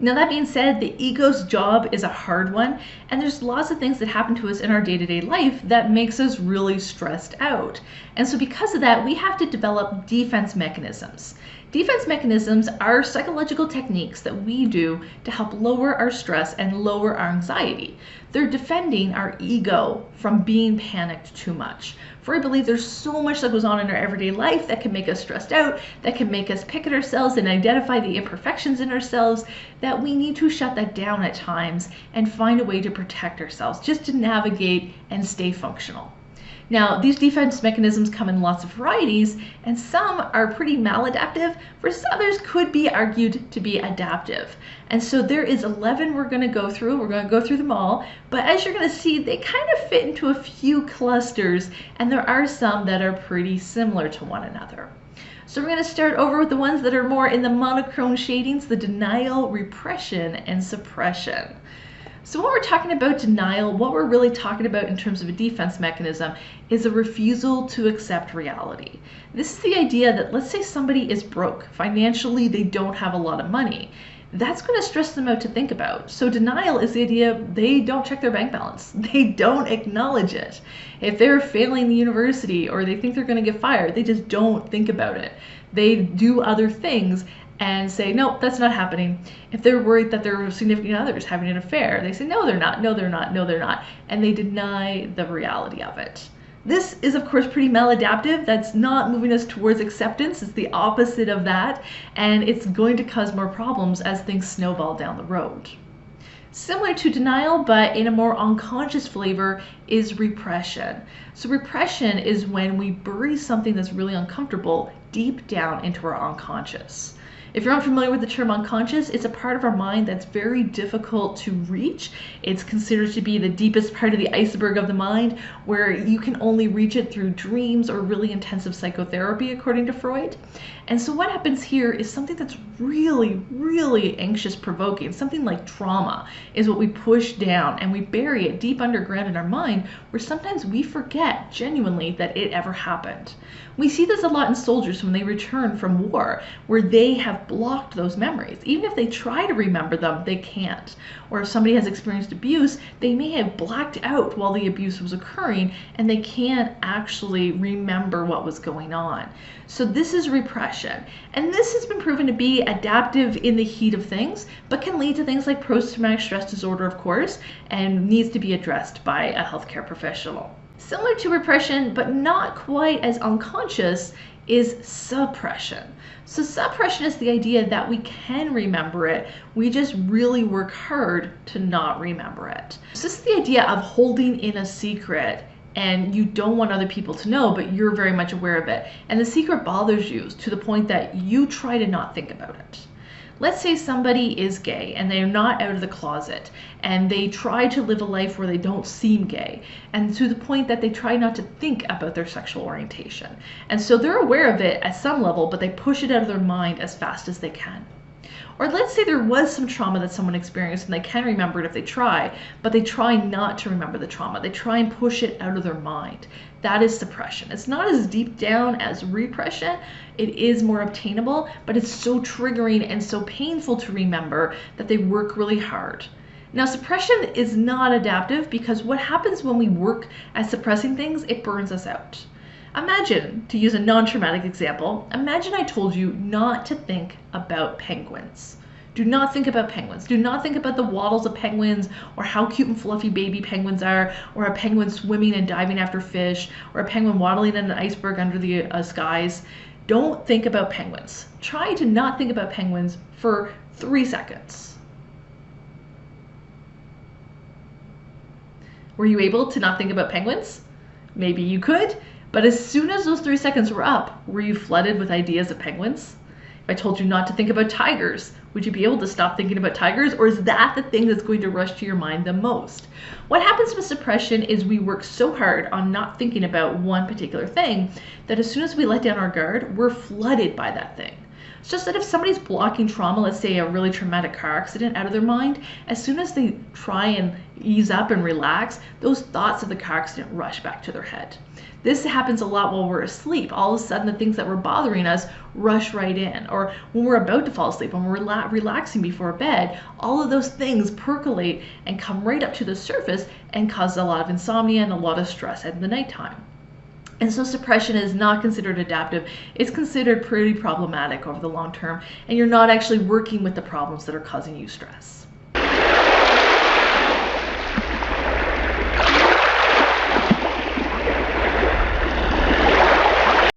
Now that being said, the ego's job is a hard one, and there's lots of things that happen to us in our day-to-day life that makes us really stressed out. And so because of that, we have to develop defense mechanisms. Defense mechanisms are psychological techniques that we do to help lower our stress and lower our anxiety. They're defending our ego from being panicked too much. For I believe there's so much that goes on in our everyday life that can make us stressed out, that can make us pick at ourselves and identify the imperfections in ourselves, that we need to shut that down at times and find a way to protect ourselves, just to navigate and stay functional. Now, these defense mechanisms come in lots of varieties, and some are pretty maladaptive, whereas others could be argued to be adaptive. And so there is 11 we're going to go through. We're going to go through them all, but as you're going to see, they kind of fit into a few clusters, and there are some that are pretty similar to one another. So we're going to start over with the ones that are more in the monochrome shadings, the denial, repression, and suppression. So when we're talking about denial, what we're really talking about in terms of a defense mechanism is a refusal to accept reality. This is the idea that, let's say somebody is broke. Financially, they don't have a lot of money. That's going to stress them out to think about. So denial is the idea they don't check their bank balance. They don't acknowledge it. If they're failing the university or they think they're going to get fired, they just don't think about it. They do other things and say, no, that's not happening. If they're worried that their significant other is having an affair, they say, no, they're not, no, they're not, no, they're not. And they deny the reality of it. This is, of course, pretty maladaptive. That's not moving us towards acceptance. It's the opposite of that. And it's going to cause more problems as things snowball down the road. Similar to denial, but in a more unconscious flavor, is repression. So repression is when we bury something that's really uncomfortable deep down into our unconscious. If you're unfamiliar with the term unconscious, it's a part of our mind that's very difficult to reach. It's considered to be the deepest part of the iceberg of the mind, where you can only reach it through dreams or really intensive psychotherapy, according to Freud. And so what happens here is something that's really, really anxious provoking. Something like trauma is what we push down and we bury it deep underground in our mind, where sometimes we forget genuinely that it ever happened. We see this a lot in soldiers when they return from war, where they have blocked those memories. Even if they try to remember them, they can't. Or if somebody has experienced abuse, they may have blacked out while the abuse was occurring and they can't actually remember what was going on. So this is repression. And this has been proven to be adaptive in the heat of things, but can lead to things like post-traumatic stress disorder, of course, and needs to be addressed by a healthcare professional. Similar to repression, but not quite as unconscious, is suppression. So suppression is the idea that we can remember it, we just really work hard to not remember it. So this is the idea of holding in a secret and you don't want other people to know, but you're very much aware of it. And the secret bothers you to the point that you try to not think about it. Let's say somebody is gay and they're not out of the closet and they try to live a life where they don't seem gay, and to the point that they try not to think about their sexual orientation. And so they're aware of it at some level, but they push it out of their mind as fast as they can. Or let's say there was some trauma that someone experienced and they can remember it if they try, but they try not to remember the trauma. They try and push it out of their mind. That is suppression. It's not as deep down as repression. It is more obtainable, but it's so triggering and so painful to remember that they work really hard. Now, suppression is not adaptive because what happens when we work at suppressing things, it burns us out. Imagine, to use a non-traumatic example, imagine I told you not to think about penguins. Do not think about penguins. Do not think about the waddles of penguins or how cute and fluffy baby penguins are, or a penguin swimming and diving after fish, or a penguin waddling in an iceberg under the skies. Don't think about penguins. Try to not think about penguins for 3 seconds. Were you able to not think about penguins? Maybe you could. But as soon as those 3 seconds were up, were you flooded with ideas of penguins? If I told you not to think about tigers, would you be able to stop thinking about tigers? Or is that the thing that's going to rush to your mind the most? What happens with suppression is we work so hard on not thinking about one particular thing that as soon as we let down our guard, we're flooded by that thing. It's just that if somebody's blocking trauma, let's say a really traumatic car accident, out of their mind, as soon as they try and ease up and relax, those thoughts of the car accident rush back to their head. This happens a lot while we're asleep. All of a sudden, the things that were bothering us rush right in. Or when we're about to fall asleep, when we're relaxing before bed, all of those things percolate and come right up to the surface and cause a lot of insomnia and a lot of stress at the nighttime. And so suppression is not considered adaptive. It's considered pretty problematic over the long term, and you're not actually working with the problems that are causing you stress.